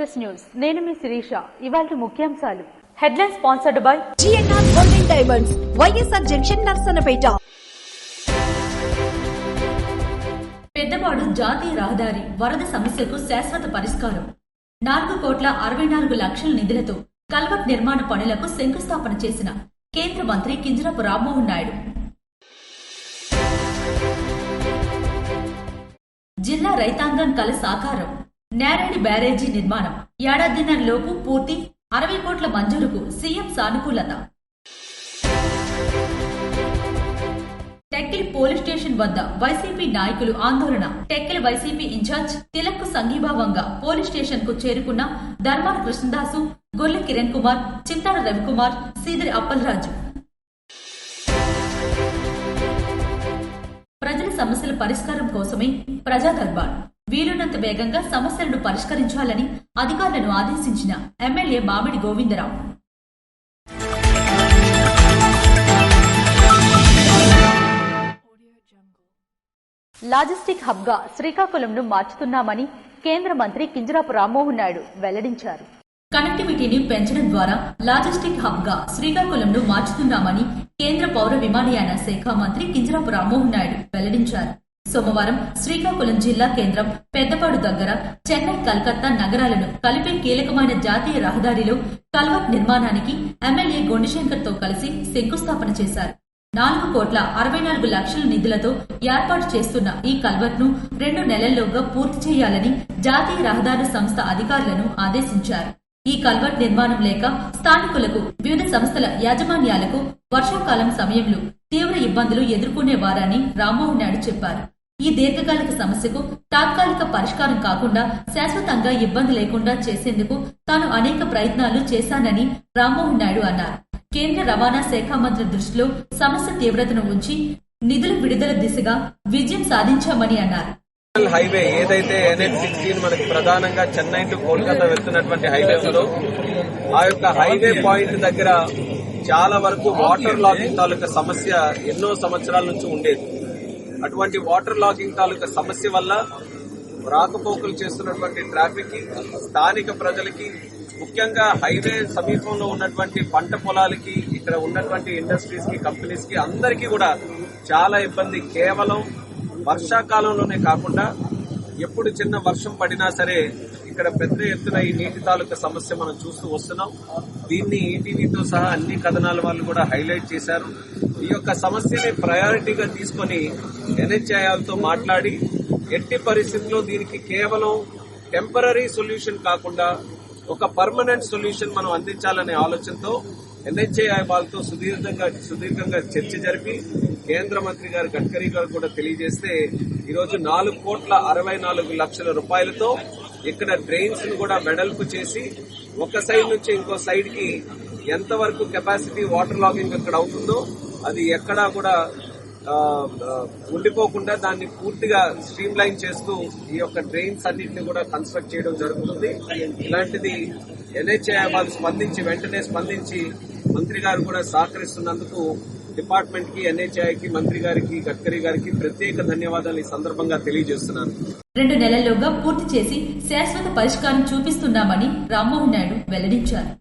Express news. నేను మీ శిరీష. ఇవాళ ముఖ్యాంశాలు. Headline sponsored by GNR golden diamonds, YSR junction, Narasannapeta. Peddapadu జాతీయ రహదారి వరద సమస్యకు శాశ్వత పరిష్కారం. 4,64,00,000 నిధులతో కల్వర్ట్ నిర్మాణ పనులకు శంకుస్థాపన చేసిన కేంద్ర మంత్రి కింజరాపు రామ్మోహన్ నాయుడు. జిల్లా రైతాంగం కల సాకారం. నేరేడి బ్యారేజీ నిర్మాణం ఏడాదిన్నరలోపు పూర్తి. 60 కోట్ల మంజూరుకు సీఎం సానుకూలత. టెక్కిల్ పోలీస్ స్టేషన్ వద్ద వైసీపీ నాయకులు ఆందోళన. టెక్కిల్ వైసీపీ ఇన్ఛార్జ్ తిలక్ కు సంఘీభావంగా పోలీస్ స్టేషన్ కు చేరుకున్న ధర్మాన కృష్ణదాసు, గొల్లె కిరణ్ కుమార్, చింతాడ రవికుమార్, సీదిరి అప్పలరాజు. ప్రజల సమస్యల పరిష్కారం కోసమే ప్రజా దర్బార్. వీలున్నంత వేగంగా సమస్యలను పరిష్కరించాలని అధికారులను ఆదేశించిన ఎమ్మెల్యే మామిడి గోవిందరావు. లాజిస్టిక్ హబ్ గా శ్రీకాకుళంను మార్చుతున్నామని కేంద్ర మంత్రి కింజరాపు రామ్మోహన్ నాయుడు వెల్లడించారు. కనెక్టివిటీని పెంచడం ద్వారా లాజిస్టిక్ హబ్ గా శ్రీకాకుళంను మార్చుతున్నామని కేంద్ర పౌర విమానయాన శాఖ మంత్రి కింజరాపు రామ్మోహన్ నాయుడు వెల్లడించారు. సోమవారం శ్రీకాకుళం జిల్లా కేంద్రం పెద్దపాడు దగ్గర చెన్నై, కలకత్తా నగరాలను కలిపే కీలకమైన జాతీయ రహదారిలో కల్వర్ట్ నిర్మాణానికి ఎమ్మెల్యే గొండిశంకర్ తో కలిసి శంకుస్థాపన చేశారు. 4,64,00,000 నిధులతో ఏర్పాటు చేస్తున్న ఈ కల్వర్ట్ ను 2 నెలల్లోగా పూర్తి చేయాలని జాతీయ రహదారుల సంస్థ అధికారులను ఆదేశించారు. ఈ కల్వర్ట్ నిర్మాణం లేక స్థానికులకు, వివిధ సంస్థల యాజమాన్యాలకు వర్షాకాలం సమయంలో తీవ్ర ఇబ్బందులు ఎదుర్కొనేవారని రామ్మోహన్ నాయుడు చెప్పారు. ఈ దీర్ఘకాలిక సమస్యకు తాత్కాలిక పరిష్కారం కాకుండా శాశ్వతంగా ఇబ్బంది లేకుండా చేసేందుకు తాను అనేక ప్రయత్నాలు చేశానని రామ్మోహన్ నాయుడు అన్నారు. కేంద్ర రవాణా శాఖ మంత్రి దృష్టిలో సమస్య తీవ్రతను ఉంచి నిధుల విడుదల దిశగా విజయం సాధించామని అన్నారు. హైవే ఏదైతే NH-16 మనకి ప్రధానంగా చెన్నై టు కోల్కతా వెళ్తున్నటువంటి హైవే ఉందో, ఆ యొక్క హైవే పాయింట్ దగ్గర చాలా వరకు వాటర్ లాగింగ్ తాలూకా సమస్య ఎన్నో సంవత్సరాల నుంచి ఉండేది. అటువంటి వాటర్ లాగింగ్ తాలూకా సమస్య వల్ల రాకపోకలు చేస్తున్నటువంటి ట్రాఫిక్ కి, స్థానిక ప్రజలకి, ముఖ్యంగా హైవే సమీపంలో ఉన్నటువంటి పంట పొలాలకి, ఇక్కడ ఉన్నటువంటి ఇండస్ట్రీస్ కి, కంపెనీస్ కి అందరికీ కూడా చాలా ఇబ్బంది. కేవలం వర్షాకాలంలోనే కాకుండా ఎప్పుడు చిన్న వర్షం పడినా సరే ఇక్కడ పెద్ద ఎత్తున ఈ నీటి తాలూకా సమస్య మనం చూస్తూ వస్తున్నాం. దీన్ని ఈటీవీతో సహా అన్ని కథనాల వాళ్ళు కూడా హైలైట్ చేశారు. ఈ యొక్క సమస్యని ప్రయారిటీగా తీసుకుని NHAIలతో మాట్లాడి ఎట్టి పరిస్థితుల్లో దీనికి కేవలం టెంపరరీ సొల్యూషన్ కాకుండా ఒక పర్మనెంట్ సొల్యూషన్ మనం అందించాలనే ఆలోచనతో NHAI వాళ్ళతో సుదీర్ఘంగా చర్చ జరిపి కేంద్ర మంత్రి గారు గడ్కరీ గారు కూడా తెలియజేస్తే ఈరోజు 4,64,00,000 రూపాయలతో ఇక్కడ డ్రైన్స్ ను కూడా వెడల్పు చేసి ఒక సైడ్ నుంచి ఇంకో సైడ్ కి ఎంతవరకు కెపాసిటీ వాటర్ లాగింగ్ అక్కడ అవుతుందో అది ఎక్కడా కూడా ఉండిపోకుండా దాన్ని పూర్తిగా స్ట్రీమ్ లైన్ చేస్తూ ఈ యొక్క డ్రైన్స్ అన్నింటినీ కూడా కన్స్ట్రక్ట్ చేయడం జరుగుతుంది. ఇలాంటిది NHAI వాళ్ళు వెంటనే స్పందించి మంత్రి గారు కూడా సహకరిస్తున్నందుకు డిపార్ట్మెంట్ కి, NHAI కి, మంత్రి గారికి, గడ్కరీ గారికి ప్రత్యేక ధన్యవాదాలు ఈ సందర్భంగా తెలియజేస్తున్నాను. 2 నెలల్లోగా పూర్తి చేసి శాశ్వత పరిష్కారం చూపిస్తున్నామని రామ్మోహన్ నాయుడు వెల్లడించారు.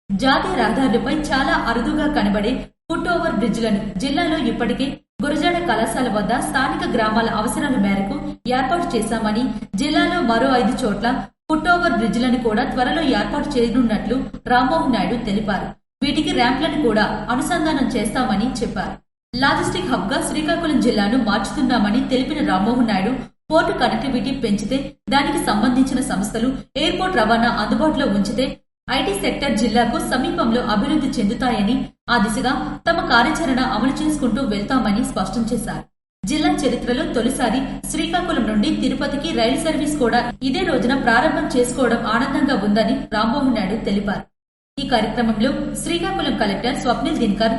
జాతీయ రహదారులపై చాలా అరుదుగా కనబడే ఫుట్ ఓవర్ బ్రిడ్జ్లను జిల్లాలో ఇప్పటికే గురజాడ కళాశాల వద్ద స్థానిక గ్రామాల అవసరాల మేరకు ఏర్పాటు చేశామని, జిల్లాలో మరో 5 చోట్ల ఫుట్ ఓవర్ బ్రిడ్జ్లను కూడా త్వరలో ఏర్పాటు చేయనున్నట్లు రామ్మోహన్ నాయుడు తెలిపారు. వీటికి ర్యాంప్లను కూడా అనుసంధానం చేస్తామని చెప్పారు. లాజిస్టిక్ హబ్ గా శ్రీకాకుళం జిల్లాను మార్చుతున్నామని తెలిపిన రామ్మోహన్ నాయుడు, పోర్టు కనెక్టివిటీ పెంచితే, దానికి సంబంధించిన సంస్థలు, ఎయిర్పోర్ట్ రవాణా అందుబాటులో ఉంచితే ఐటీ సెక్టర్ జిల్లాకు సమీపంలో అభివృద్ధి చెందుతాయని, ఆ దిశగా తమ కార్యాచరణ అమలు చేసుకుంటూ వెళ్తామని స్పష్టం చేశారు. జిల్లా చరిత్రలో తొలిసారి శ్రీకాకుళం నుండి తిరుపతికి రైలు సర్వీస్ కూడా ఇదే రోజున ప్రారంభం చేసుకోవడం ఆనందంగా ఉందని రామ్మోహన్ నాయుడు తెలిపారు. ఈ కార్యక్రమంలో శ్రీకాకుళం కలెక్టర్ స్వప్నిల్ దినకర్,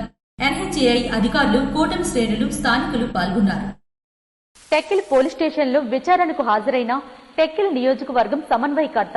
NHAI అధికారులు, కూటమి శ్రేణులు, స్థానికులు పాల్గొన్నారు. టెక్కిల్ పోలీస్ స్టేషన్లో విచారణకు హాజరైన టెక్కిల్ నియోజకవర్గం సమన్వయకర్త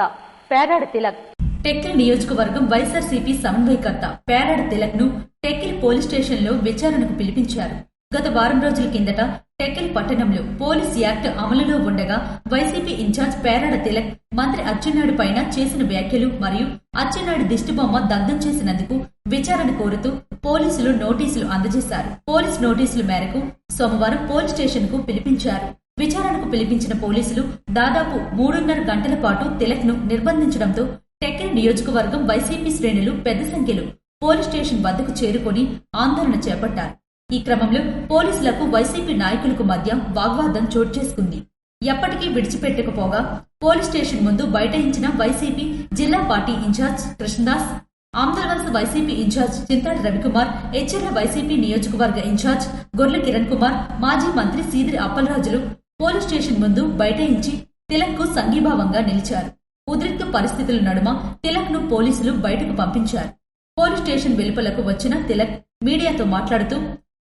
పేరాడ తిలక్. టెక్కిల్ నియోజకవర్గం వైఎస్ఆర్సీపీ సమన్వయకర్త పేరాడ తిలక్ ను టెక్కిల్ పోలీస్ స్టేషన్లో విచారణకు పిలిపించారు. గత వారం రోజుల కిందట టెక్కలి పట్టణంలో పోలీస్ యాక్ట్ అమలులో ఉండగా వైసీపీ ఇన్ఛార్జ్ పేరాడ తిలక్ మంత్రి అచ్చెన్నాయుడు పైన చేసిన వ్యాఖ్యలు మరియు అచ్చెన్నాయుడు దిష్టిబొమ్మ దగ్ధం చేసినందుకు విచారణ కోరుతూ పోలీసులు నోటీసులు అందజేశారు. పోలీస్ నోటీసుల మేరకు సోమవారం పోలీస్ స్టేషన్ కు పిలిపించారు. విచారణకు పిలిపించిన పోలీసులు దాదాపు 3.5 గంటల పాటు తిలక్ ను నిర్బంధించడంతో టెక్కలి నియోజకవర్గం వైసీపీ శ్రేణులు పెద్ద సంఖ్యలో పోలీస్ స్టేషన్ వద్దకు చేరుకుని ఆందోళన చేపట్టారు. ఈ క్రమంలో పోలీసులకు వైసీపీ నాయకులకు మధ్య వాగ్వాదం చోటు చేసుకుంది. ఎప్పటికీ విడిచిపెట్టకపోగా పోలీస్ స్టేషన్ ముందు బైఠాయించిన వైసీపీ జిల్లా party incharge Krishnadas, Amadalavalasa YCP incharge Chintadi Ravikumar, Etcherla YCP నియోజకవర్గ ఇన్ఛార్జ్ గొర్ల కిరణ్ కుమార్, మాజీ మంత్రి సీదిరి అప్పలరాజులు పోలీస్ స్టేషన్ ముందు బైఠాయించి తిలక్ కు సంఘీభావంగా నిలిచారు. ఉద్రిక్త పరిస్థితుల నడుమ తిలక్ ను పోలీసులు బయటకు పంపించారు. పోలీస్ స్టేషన్ వెలుపలకు వచ్చిన తిలక్ మీడియాతో మాట్లాడుతూ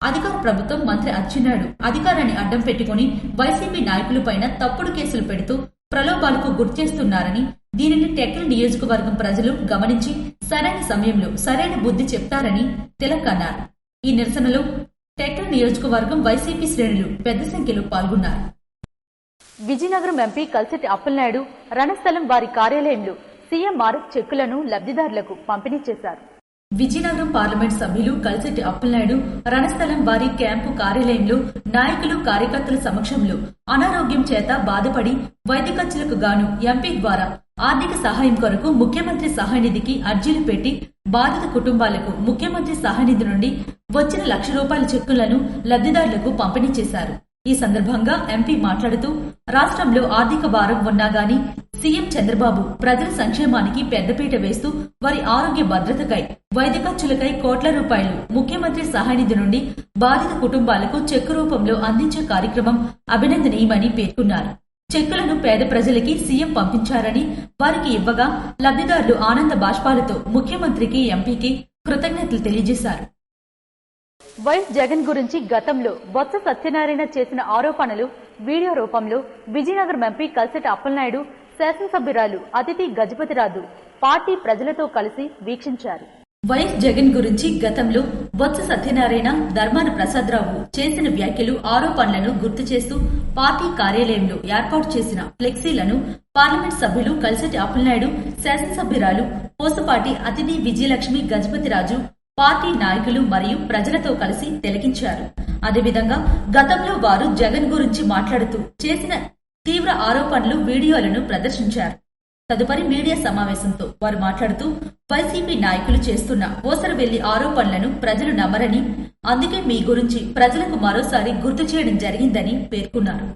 అధికార ప్రభుత్వం మంత్రి అచ్చెన్నాయుడు అధికారాన్ని అడ్డం పెట్టుకుని వైసీపీ నాయకులపైన తప్పుడు కేసులు పెడుతూ ప్రలోభాలకు గుర్తిస్తున్నారని, దీనిని టెక్కలి నియోజకవర్గం ప్రజలు గమనించి సరైన సమయంలో సరైన బుద్ధి చెప్తారని తిలక్ అన్నారు. ఈ నిరసనలో టెక్కలి నియోజకవర్గం వైసీపీ శ్రేణులు పెద్ద సంఖ్యలో పాల్గొన్నారు. విజయనగరం ఎంపీ కల్సెట్టి అప్పలనాయుడు రణస్థలం వారి కార్యాలయంలో సీఎంఆర్ చెక్కులను లబ్ధిదారులకు పంపిణీ చేశారు. విజయనగరం పార్లమెంట్ సభ్యులు కల్సెట్టి అప్పలనాయుడు రణస్థలం వారి క్యాంపు కార్యాలయంలో నాయకులు కార్యకర్తల సమక్షంలో అనారోగ్యం చేత బాధపడి వైద్య ఖర్చులకు గాను ఎంపీ ద్వారా ఆర్థిక సహాయం కొరకు ముఖ్యమంత్రి సహాయనిధికి అర్జీలు పెట్టి బాధిత కుటుంబాలకు ముఖ్యమంత్రి సహాయనిధి నుండి వచ్చిన ₹1,00,000 చెక్కులను లబ్ధిదారులకు పంపిణీ చేశారు. ఈ సందర్భంగా ఎంపీ మాట్లాడుతూ రాష్ట్రంలో ఆర్థిక భారం ఉన్నా గానీ సీఎం చంద్రబాబు ప్రజల సంక్షేమానికి పెద్దపీట వేస్తూ వారి ఆరోగ్య భద్రతకై వైద్య ఖర్చులకై కోట్ల రూపాయలు ముఖ్యమంత్రి సహాయనిధి నుండి బాధిత కుటుంబాలకు చెక్కు రూపంలో అందించే కార్యక్రమం అభినందనీయమని పేర్కొన్నారు. చెక్కులను పేద ప్రజలకి సీఎం పంపించారని, వారికి ఇవ్వగా లబ్ధిదారులు ఆనంద బాష్పాలతో ముఖ్యమంత్రికి ఎంపీకి కృతజ్ఞతలు తెలియజేశారు. వైఎస్ జగన్ గురించి గతంలో బొత్స సత్యనారాయణ చేసిన ఆరోపణలు వీడియో రూపంలో విజయనగరం ఎంపీ కల్సెట్టి అప్పలనాయుడు, శాసనసభ్యురాలు అతిథి గజపతిరాజు పార్టీ ప్రజలతో కలిసి వీక్షించారు. వైఎస్ జగన్ గురించి గతంలో బొత్స సత్యనారాయణ, ధర్మాన ప్రసాదరావు చేసిన వ్యాఖ్యలు, ఆరోపణలను గుర్తు చేస్తూ పార్టీ కార్యాలయంలో ఏర్పాటు చేసిన ఫ్లెక్సీలను పార్లమెంట్ సభ్యులు కల్సెట్టి అప్పలనాయుడు, శాసనసభ్యురాలు పోసపాటి అతిథి విజయలక్ష్మి గజపతిరాజు పార్టీ నాయకులు మరియు ప్రజలతో కలిసి తిలకించారు. అదేవిధంగా గతంలో వారు జగన్ గురించి మాట్లాడుతూ చేసిన తీవ్ర ఆరోపణలు, వీడియోలను ప్రదర్శించారు. తదుపరి మీడియా సమావేశంతో వారు మాట్లాడుతూ వైసీపీ నాయకులు చేస్తున్న ఓసరవెల్లి ఆరోపణలను ప్రజలు నమ్మరని, అందుకే మీ గురించి ప్రజలకు మరోసారి గుర్తు చేయడం జరిగిందని పేర్కొన్నారు.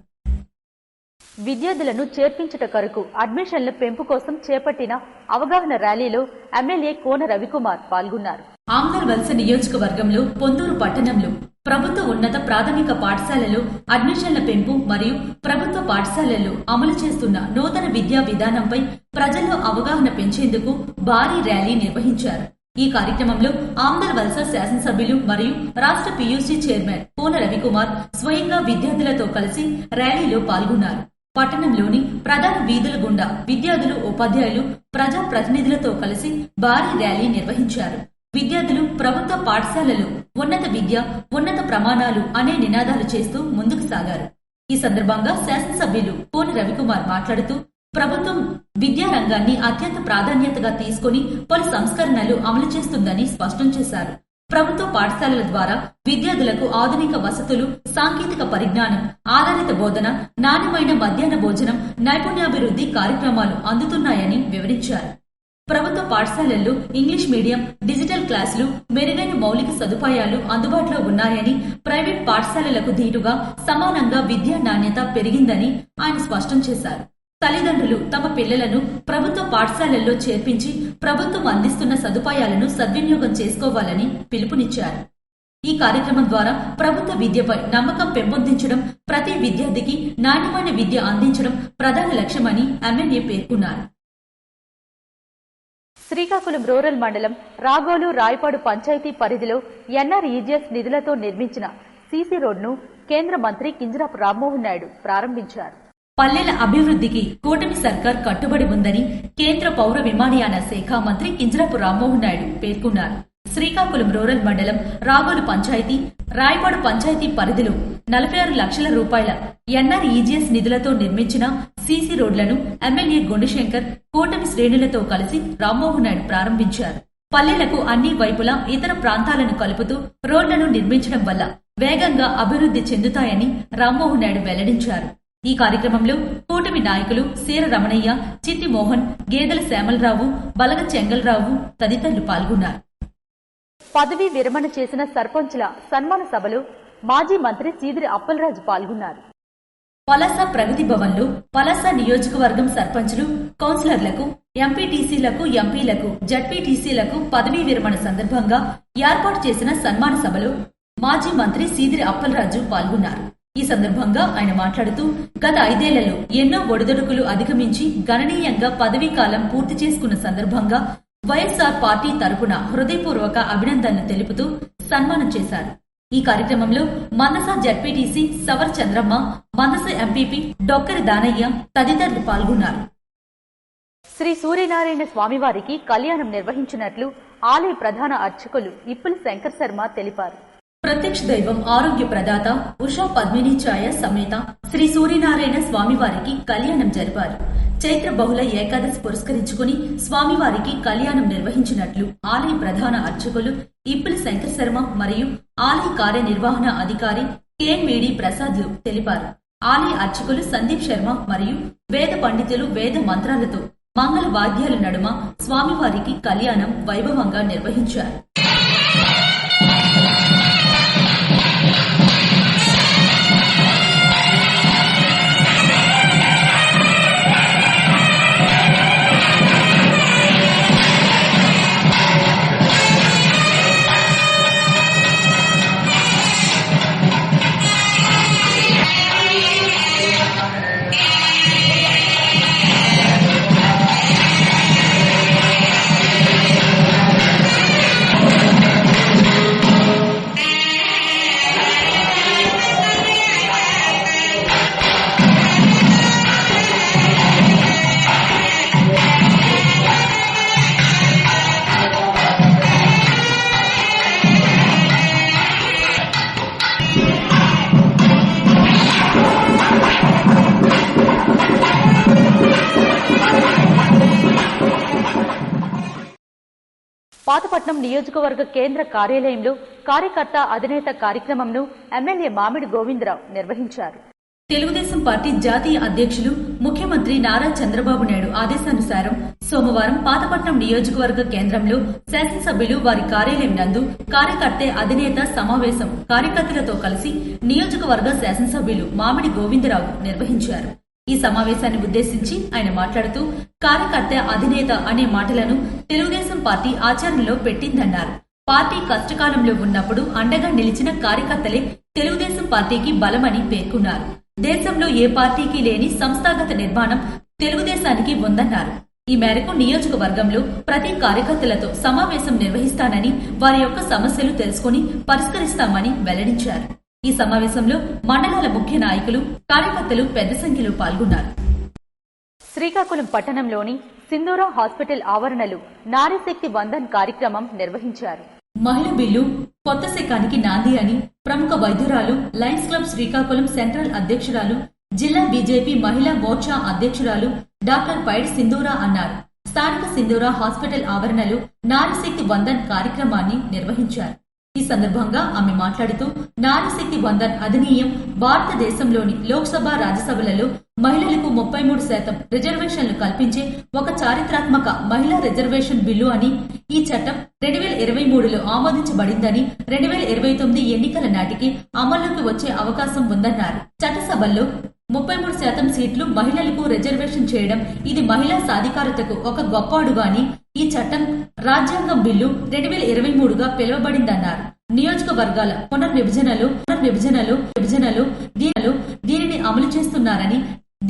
విద్యార్థులను చేర్పించుట కొరకు అడ్మిషన్ల పెంపు కోసం చేపట్టిన అవగాహన ర్యాలీలో ఎమ్మెల్యే కోన రవికుమార్ పాల్గొన్నారు. ఆమ్దల్వలస నియోజకవర్గంలో పొందూరు పట్టణంలో ప్రభుత్వ ఉన్నత ప్రాథమిక పాఠశాలలో అడ్మిషన్ల పెంపు మరియు ప్రభుత్వ పాఠశాలల్లో అమలు చేస్తున్న నూతన విద్యా విధానంపై ప్రజల్లో అవగాహన పెంచేందుకు భారీ ర్యాలీ నిర్వహించారు. ఈ కార్యక్రమంలో ఆమ్దల్వలస శాసనసభ్యులు మరియు రాష్ట్ర పీయూసీ చైర్మన్ కోన రవికుమార్ స్వయంగా విద్యార్థులతో కలిసి ర్యాలీలో పాల్గొన్నారు. పట్టణంలోని ప్రధాన వీధుల గుండా విద్యార్థులు, ఉపాధ్యాయులు, ప్రజా ప్రతినిధులతో కలిసి భారీ ర్యాలీ నిర్వహించారు. విద్యార్థులు ప్రభుత్వ పాఠశాలలు ఉన్నత విద్య, ఉన్నత ప్రమాణాలు అనే నినాదాలు చేస్తూ ముందుకు సాగారు. ఈ సందర్భంగా శాసనసభ్యులు కోన రవికుమార్ మాట్లాడుతూ ప్రభుత్వం విద్యా రంగాన్ని అత్యంత ప్రాధాన్యతగా తీసుకుని పలు సంస్కరణలు అమలు చేస్తుందని స్పష్టం చేశారు. ప్రభుత్వ పాఠశాలల ద్వారా విద్యార్థులకు ఆధునిక వసతులు, సాంకేతిక పరిజ్ఞానం ఆధారిత బోధన, నాణ్యమైన మధ్యాహ్న భోజనం, నైపుణ్యాభివృద్ధి కార్యక్రమాలు అందుతున్నాయని వివరించారు. ప్రభుత్వ పాఠశాలల్లో ఇంగ్లీష్ మీడియం, డిజిటల్ క్లాసులు, మెరుగైన మౌలిక సదుపాయాలు అందుబాటులో ఉన్నాయని, ప్రైవేట్ పాఠశాలలకు ధీటుగా సమానంగా విద్యా నాణ్యత పెరిగిందని ఆయన స్పష్టం చేశారు. తల్లిదండ్రులు తమ పిల్లలను ప్రభుత్వ పాఠశాలల్లో చేర్పించి ప్రభుత్వం అందిస్తున్న సదుపాయాలను సద్వినియోగం చేసుకోవాలని పిలుపునిచ్చారు. ఈ కార్యక్రమం ద్వారా ప్రభుత్వ విద్యపై నమ్మకం పెంపొందించడం, ప్రతి విద్యార్థికి నాణ్యమైన విద్య అందించడం ప్రధాన లక్ష్యమని ఎమ్మెల్యే పేర్కొన్నారు. శ్రీకాకుళం రూరల్ మండలం రాగోలు రాయపాడు పంచాయతీ పరిధిలో ఎన్ఆర్ఈజీఎస్ నిధులతో నిర్మించిన సీసీ రోడ్ను కేంద్ర మంత్రి కింజరాపు రామ్మోహన్ నాయుడు ప్రారంభించారు. పల్లెల అభివృద్ధికి కూటమి సర్కార్ కట్టుబడి ఉందని కేంద్ర పౌర విమానయాన శాఖ మంత్రి కింజరాపు రామ్మోహన్ నాయుడు పేర్కొన్నారు. శ్రీకాకుళం రూరల్ మండలం రాగోలు పంచాయతీ రాయపాడు పంచాయతీ పరిధిలో 46 లక్షల రూపాయల ఎన్ఆర్ఈజీఎస్ నిధులతో నిర్మించిన సీసీ రోడ్లను ఎమ్మెల్యే గుండుశంకర్ కూటమి శ్రేణులతో కలిసి రామ్మోహన్ నాయుడు ప్రారంభించారు. పల్లెలకు అన్ని వైపులా ఇతర ప్రాంతాలను కలుపుతూ రోడ్లను నిర్మించడం వల్ల వేగంగా అభివృద్ధి చెందుతాయని రామ్మోహన్ నాయుడు వెల్లడించారు. ఈ కార్యక్రమంలో కూటమి నాయకులు సీర రమణయ్య, చిట్టి మోహన్, గేదెల శ్యామలరావు, బలగ చెంగల్రావు తదితరులు పాల్గొన్నారు. పదవీ విరమణ చేసిన సర్పంచుల సన్మాన సభలో మాజీ మంత్రి సీదిరి అప్పలరాజు పాల్గొన్నారు. పలాస ప్రగతి భవన్లో పలాస నియోజకవర్గం సర్పంచులు, కౌన్సిలర్లకు, ఎంపీటీసీలకు, ఎంపీలకు, జడ్పీటీసీలకు పదవీ విరమణ సందర్భంగా ఏర్పాటు చేసిన సన్మాన సభలో మాజీ మంత్రి సీదిరి అప్పలరాజు పాల్గొన్నారు. ఈ సందర్భంగా ఆయన మాట్లాడుతూ గత 5 ఏళ్లలో ఎన్నో ఒడిదొడుకులు అధిగమించి గణనీయంగా పదవీ కాలం పూర్తి చేసుకున్న సందర్భంగా వైఎస్ఆర్ పార్టీ తరపున హృదయపూర్వక అభినందనలు తెలుపుతూ సన్మానం చేశారు. ఈ కార్యక్రమంలో మందస జడ్పీటీసీ సవర్ చంద్రమ్మ, మందస ఎంపీపీ డొక్కరి దానయ్య తదితరులు పాల్గొన్నారు. శ్రీ సూర్యనారాయణ స్వామివారికి కళ్యాణం నిర్వహించినట్లు ఆలయ ప్రధాన అర్చకులు ఇప్పుల శంకర్ శర్మ తెలిపారు. ప్రత్యక్ష దైవం ఆరోగ్య ప్రదాత ఉషా పద్మిని ఛాయ సమేత శ్రీ సూర్యనారాయణ స్వామివారికి కళ్యాణం జరిపారు. చైత్ర బహుళ ఏకాదశి పురస్కరించుకుని స్వామివారికి కళ్యాణం నిర్వహించినట్లు ఆలయ ప్రధాన అర్చకులు ఇప్పుల శంకర్ శర్మ మరియు ఆలయ కార్యనిర్వహణ అధికారి కేఎన్మీడి ప్రసాద్లు తెలిపారు. ఆలయ అర్చకులు సందీప్ శర్మ మరియు వేద పండితులు వేద మంత్రాలతో మంగళ వాద్యాల నడుమ స్వామివారికి కళ్యాణం వైభవంగా నిర్వహించారు. పాతపట్నం నియోజకవర్గ కేంద్ర కార్యాలయంలో కార్యకర్త అధినేత కార్యక్రమంను ఎమ్మెల్యే మామిడి గోవిందరావు నిర్వహించారు. తెలుగుదేశం పార్టీ జాతీయ అధ్యక్షులు ముఖ్యమంత్రి నారా చంద్రబాబు నాయుడు ఆదేశానుసారం సోమవారం పాతపట్నం నియోజకవర్గ కేంద్రంలో శాసనసభ్యులు వారి కార్యాలయం నందు కార్యకర్త అధినేత సమావేశం కార్యకర్తలతో కలిసి నియోజకవర్గ శాసనసభ్యులు మామిడి గోవిందరావు నిర్వహించారు. ఈ సమావేశాన్ని ఉద్దేశించి ఆయన మాట్లాడుతూ కార్యకర్త అధినేత అనే మాటలను తెలుగుదేశం పార్టీ ఆచరణలో పెట్టిందన్నారు. పార్టీ కష్టకాలంలో ఉన్నప్పుడు అండగా నిలిచిన కార్యకర్తలే తెలుగుదేశం పార్టీకి బలమని పేర్కొన్నారు. దేశంలో ఏ పార్టీకి లేని సంస్థాగత నిర్మాణం తెలుగుదేశానికి ఉందన్నారు. ఈ మేరకు నియోజకవర్గంలో ప్రతి కార్యకర్తలతో సమావేశం నిర్వహిస్తానని, వారి యొక్క సమస్యలు తెలుసుకుని పరిష్కరిస్తామని వెల్లడించారు. ఈ సమావేశంలో మండలాల ముఖ్య నాయకులు, కార్యకర్తలు పెద్ద సంఖ్యలో పాల్గొన్నారు. శ్రీకాకుళం పట్టణంలోని సింధూరా హాస్పిటల్ ఆవరణలో నారీశక్తి వందన్ కార్యక్రమం నిర్వహించారు. మహిళా బిల్లు కొత్త శకానికి నాంది అని ప్రముఖ వైద్యురాలు, లయన్స్ క్లబ్ శ్రీకాకుళం సెంట్రల్ అధ్యక్షురాలు, జిల్లా బీజేపీ మహిళా మోర్చా అధ్యక్షురాలు డాక్టర్ పైడి సింధూరా అన్నారు. స్థానిక సింధూరా హాస్పిటల్ ఆవరణలో నారీశక్తి వందన్ కార్యక్రమాన్ని నిర్వహించారు. ఈ సందర్భంగా ఆమె మాట్లాడుతూ నారీశక్తి వందన్ అధినియం భారతదేశంలోని లోక్సభ, రాజ్యసభలలో మహిళలకు 33% రిజర్వేషన్లు కల్పించే ఒక చారిత్రాత్మక మహిళా రిజర్వేషన్ బిల్లు అని, ఈ చట్టం 2023లో ఆమోదించబడిందని, 2029 ఎన్నికల నాటికి అమల్లోకి వచ్చే అవకాశం ఉందన్నారు. చట్టసభల్లో 33% సీట్లు మహిళలకు రిజర్వేషన్ చేయడం ఇది మహిళా సాధికారతకు ఒక గొప్ప అడుగు అని, ఈ చట్టం రాజ్యాంగం బిల్లు 2023గా పిలువబడిందన్నారు. నియోజకవర్గాల పునర్విభజనలో దీనిని అమలు చేస్తున్నారని,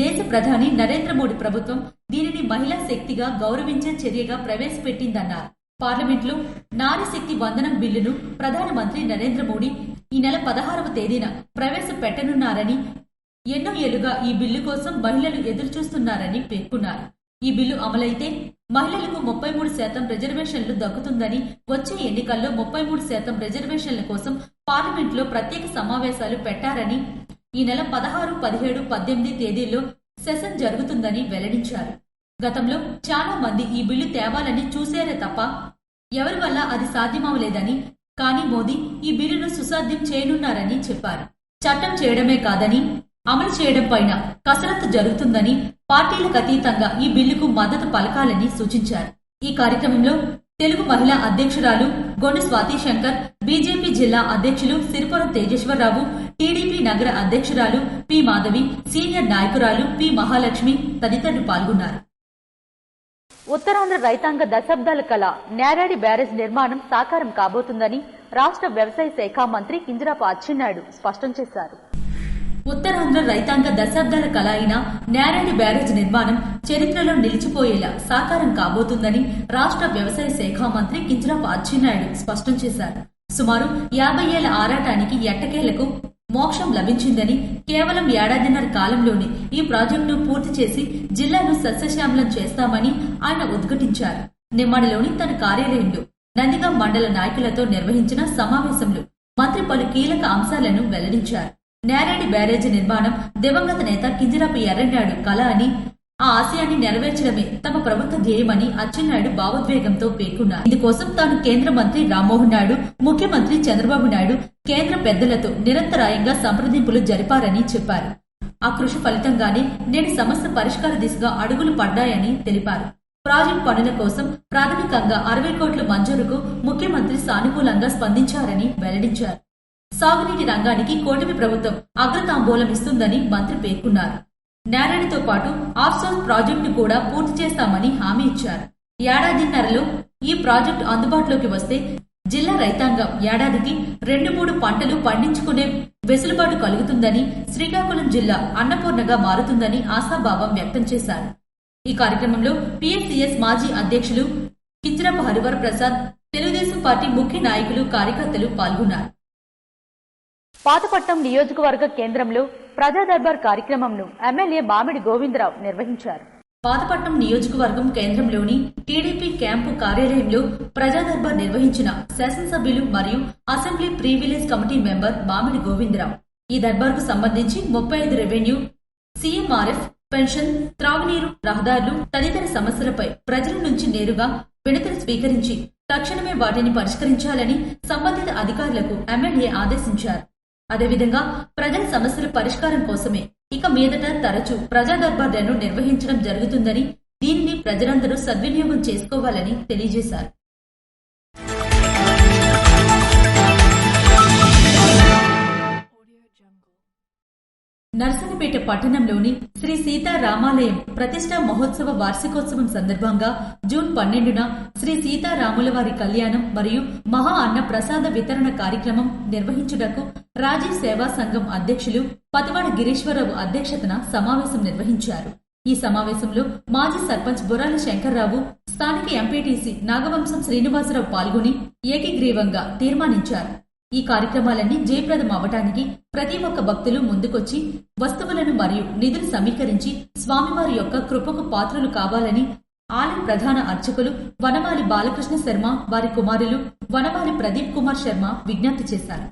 దేశ ప్రధాని నరేంద్ర మోడీ ప్రభుత్వం దీనిని మహిళా శక్తిగా గౌరవించే చర్యగా ప్రవేశపెట్టిందన్నారు. పార్లమెంట్లో నారీశక్తి వందనం బిల్లును ప్రధానమంత్రి నరేంద్ర మోడీ ఈ నెల 16వ తేదీన ప్రవేశపెట్టనున్నారని, ఎన్నో ఏళ్లుగా ఈ బిల్లు కోసం మహిళలు ఎదురుచూస్తున్నారని పేర్కొన్నారు. ఈ బిల్లు అమలైతే మహిళలకు 33% రిజర్వేషన్లు దక్కుతుందని, వచ్చే ఎన్నికల్లో 33% రిజర్వేషన్ల కోసం పార్లమెంట్లో ప్రత్యేక సమావేశాలు పెట్టారని, ఈ నెల 16, 17, 18 తేదీల్లో సెషన్ జరుగుతుందని వెల్లడించారు. గతంలో చాలా మంది ఈ బిల్లు తేవాలని చూశారే తప్ప ఎవరి వల్ల అది సాధ్యమవలేదని, కానీ మోదీ ఈ బిల్లును సుసాధ్యం చేయనున్నారని చెప్పారు. చట్టం చేయడమే కాదని అమలు చేయడం పైన కసరత్తు జరుగుతుందని, పార్టీలకు అతీతంగా ఈ బిల్లుకు మద్దతు పలకాలని సూచించారు. ఈ కార్యక్రమంలో తెలుగు మహిళా అధ్యక్షురాలు గొండు స్వాతి శంకర్, బీజేపీ జిల్లా అధ్యక్షులు సిరిపురం తేజేశ్వరరావు, టీడీపీ నగర అధ్యక్షురాలు పి మాధవి, సీనియర్ నాయకురాలు పి మహాలక్ష్మి తదితరులు పాల్గొన్నారు. ఉత్తరాంధ్ర రైతాంగ దశాబ్దాల కళ నేరేడి బ్యారేజ్ నిర్మాణం సాకారం కాబోతుందని రాష్ట్ర వ్యవసాయ శాఖ మంత్రి కింజరాపు అచ్చెన్నాయుడు స్పష్టం చేశారు. ఉత్తరాంధ్ర రైతాంగ దశాబ్దాల కళ అయిన నేరేడి బ్యారేజ్ నిర్మాణం చరిత్రలో నిలిచిపోయేలా సాకారం కాబోతుందని రాష్ట్ర వ్యవసాయ శాఖ మంత్రి కింజరాపు అచ్చెన్నాయుడు స్పష్టం చేశారు. సుమారు 50 ఏళ్ల ఆరాటానికి ఎట్టకేలకు మోక్షం లభించిందని, కేవలం ఏడాదిన్నర కాలంలోనే ఈ ప్రాజెక్టును పూర్తి చేసి జిల్లాను సస్యశ్యామలం చేస్తామని ఆయన ఉద్ఘాటించారు. నిమ్మడిలోని తన కార్యాలయంలో నందిగాం మండల నాయకులతో నిర్వహించిన సమావేశంలో మంత్రి పలు కీలక అంశాలను వెల్లడించారు. నేరేడి బ్యారేజీ నిర్మాణం దివంగత నేత కింజరాపు ఎర్రన్నాయుడు కళ అని, ఆ ఆశయాన్ని నెరవేర్చడమే తమ ప్రభుత్వ ధ్యేయమని అచ్చెన్నాయుడు భావోద్వేగంతో పేర్కొన్నారు. ఇందుకోసం తాను కేంద్ర మంత్రి రామ్మోహన్ నాయుడు, ముఖ్యమంత్రి చంద్రబాబు నాయుడు, కేంద్ర పెద్దలతో నిరంతరాయంగా సంప్రదింపులు జరిపారని చెప్పారు. ఆ కృషి ఫలితంగానే నేడు సమస్య పరిష్కార దిశగా అడుగులు పడ్డాయని తెలిపారు. ప్రాజెక్టు పనుల కోసం ప్రాథమికంగా 60 కోట్ల మంజూరుకు ముఖ్యమంత్రి సానుకూలంగా స్పందించారని వెల్లడించారు. సాగునీటి రంగానికి కూటమి ప్రభుత్వం అగ్రతాంబూలం ఇస్తుందని మంత్రి పేర్కొన్నారు. నేరేడితో పాటు ఆఫ్సోర్స్ ప్రాజెక్టును కూడా పూర్తి చేస్తామని హామీ ఇచ్చారు. ఏడాదిన్నరలో ఈ ప్రాజెక్టు అందుబాటులోకి వస్తే జిల్లా రైతాంగం ఏడాదికి 2-3 పంటలు పండించుకునే వెసులుబాటు కలుగుతుందని, శ్రీకాకుళం జిల్లా అన్నపూర్ణగా మారుతుందని ఆశాభావం వ్యక్తం చేశారు. ఈ కార్యక్రమంలో పిఎస్సిఎస్ మాజీ అధ్యక్షులు కింజరాపు హరివర ప్రసాద్, తెలుగుదేశం పార్టీ ముఖ్య నాయకులు, కార్యకర్తలు పాల్గొన్నారు. పాతపట్నం నియోజకవర్గ కేంద్రంలో ప్రజా దర్బార్ కార్యక్రమంను ఎమ్మెల్యే మామిడి గోవిందరావు నిర్వహించారు. పాతపట్నం నియోజకవర్గం కేంద్రంలోని టీడీపీ క్యాంపు కార్యాలయంలో ప్రజా దర్బార్ నిర్వహించిన శాసనసభ్యులు మరియు assembly pre village committee member మామిడి గోవిందరావు ఈ దర్బార్కు సంబంధించి 35 రెవెన్యూ, సీఎంఆర్ఎఫ్, పెన్షన్, త్రాగునీరు, రహదారులు తదితర సమస్యలపై ప్రజల నుంచి నేరుగా వినతులు స్వీకరించి తక్షణమే వాటిని పరిష్కరించాలని సంబంధిత అధికారులకు ఎమ్మెల్యే ఆదేశించారు. అదేవిధంగా ప్రజల సమస్యల పరిష్కారం కోసమే ఇక మీదట తరచూ ప్రజా దర్బార్లను నిర్వహించడం జరుగుతుందని, దీనిని ప్రజలందరూ సద్వినియోగం చేసుకోవాలని తెలియజేశారు. నర్సన్నపేట పట్టణంలోని శ్రీ సీతారామాలయం ప్రతిష్టా మహోత్సవ వార్షికోత్సవం సందర్భంగా జూన్ 12న శ్రీ సీతారాముల వారి కళ్యాణం మరియు మహా అన్న ప్రసాద వితరణ కార్యక్రమం నిర్వహించుటకు రాజీవ్ సేవా సంఘం అధ్యక్షులు పతివాడ గిరీశ్వరరావు అధ్యక్షతన సమావేశం నిర్వహించారు. ఈ సమావేశంలో మాజీ సర్పంచ్ బొరాల శంకర్రావు, స్థానిక ఎంపీటీసీ నాగవంశం శ్రీనివాసరావు పాల్గొని ఏకగ్రీవంగా తీర్మానించారు. ఈ కార్యక్రమాలన్నీ జయప్రదం అవటానికి ప్రతి ఒక్క భక్తులు ముందుకొచ్చి వస్తువులను మరియు నిధులు సమీకరించి స్వామివారి యొక్క కృపకు పాత్రులు కావాలని ఆలయ ప్రధాన అర్చకులు వనమాలి బాలకృష్ణ శర్మ, వారి కుమారులు వనమాలి ప్రదీప్ కుమార్ శర్మ విజ్ఞప్తి చేశారు.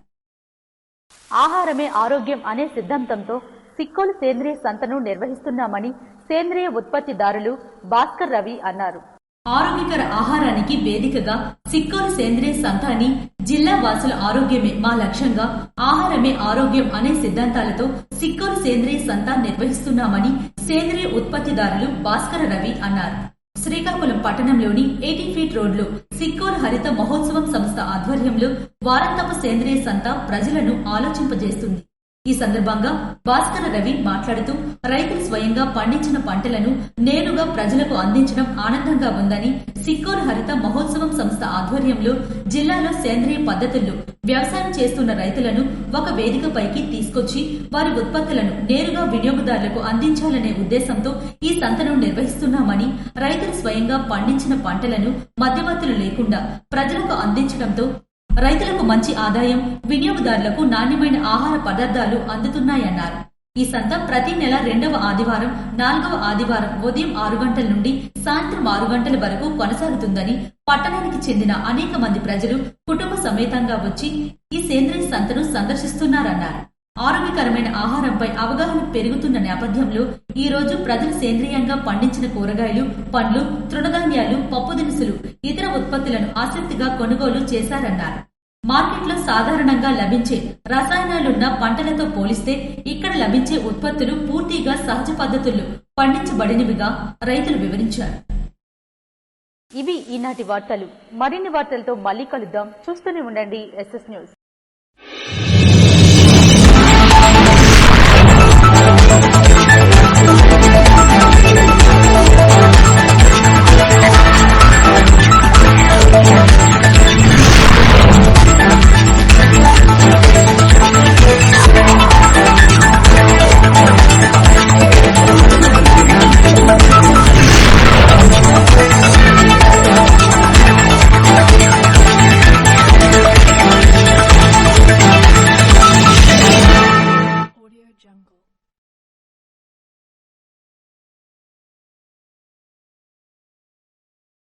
ఆహారమే ఆరోగ్యం అనే సిద్ధాంతంతో సిక్కోలు సేంద్రియ సంతను నిర్వహిస్తున్నామని సేంద్రియ ఉత్పత్తిదారులు భాస్కర్ రవి అన్నారు. ఆరోగ్యకర ఆహారానికి వేదికగా సిక్కోలు సేంద్రియ సంతాన్ని జిల్లా వాసుల ఆరోగ్యమే మా లక్ష్యంగా ఆహారమే ఆరోగ్యం అనే సిద్ధాంతాలతో సిక్కోలు సేంద్రియ సంతాన్ నిర్వహిస్తున్నామని సేంద్రియ ఉత్పత్తిదారులు భాస్కర్ రవి అన్నారు. శ్రీకాకుళం పట్టణంలోని 80 ఫీట్ రోడ్లో సిక్కోలు హరిత మహోత్సవం సంస్థ ఆధ్వర్యంలో వారాంతపు సేంద్రియ సంత ప్రజలను ఆలోచింపజేస్తుంది. ఈ సందర్భంగా భాస్కర రవి మాట్లాడుతూ రైతులు స్వయంగా పండించిన పంటలను నేరుగా ప్రజలకు అందించడం ఆనందంగా ఉందని, సిక్కోలు హరిత మహోత్సవం సంస్థ ఆధ్వర్యంలో జిల్లాలో సేంద్రియ పద్ధతుల్లో వ్యవసాయం చేస్తున్న రైతులను ఒక వేదికపైకి తీసుకొచ్చి వారి ఉత్పత్తులను నేరుగా వినియోగదారులకు అందించాలనే ఉద్దేశంతో ఈ సంతను నిర్వహిస్తున్నామని, రైతులు స్వయంగా పండించిన పంటలను మధ్యవర్తులు లేకుండా ప్రజలకు అందించడంతో రైతులకు మంచి ఆదాయం, వినియోగదారులకు నాణ్యమైన ఆహార పదార్థాలు అందుతున్నాయన్నారు. ఈ సంత ప్రతి నెల 2వ ఆదివారం 4వ ఆదివారం ఉదయం 6 గంటల నుండి సాయంత్రం 6 గంటల వరకు కొనసాగుతుందని పట్టణానికి చెందిన అనేక మంది ప్రజలు కుటుంబ సమేతంగా వచ్చి ఈ సేంద్రియ సంతను సందర్శిస్తున్నారన్నారు. ఆరోగ్యకరమైన ఆహారంపై అవగాహన పెరుగుతున్న నేపథ్యంలో ఈ రోజు ప్రజలు సేంద్రియంగా పండించిన కూరగాయలు, పండ్లు, తృణధాన్యాలు, పప్పు దినుసులు, ఇతర ఉత్పత్తులను ఆసక్తిగా కొనుగోలు చేశారన్నారు. మార్కెట్లో సాధారణంగా లభించే రసాయనాలున్న పంటలతో పోలిస్తే ఇక్కడ లభించే ఉత్పత్తులు పూర్తిగా సహజ పద్ధతుల్లో పండించబడినవిగా రైతులు వివరించారు. ఇవి ఈనాటి వార్తలు. మరిన్ని వార్తలతో మళ్ళీ కలుద్దాం. చూస్తూనే ఉండండి SS న్యూస్.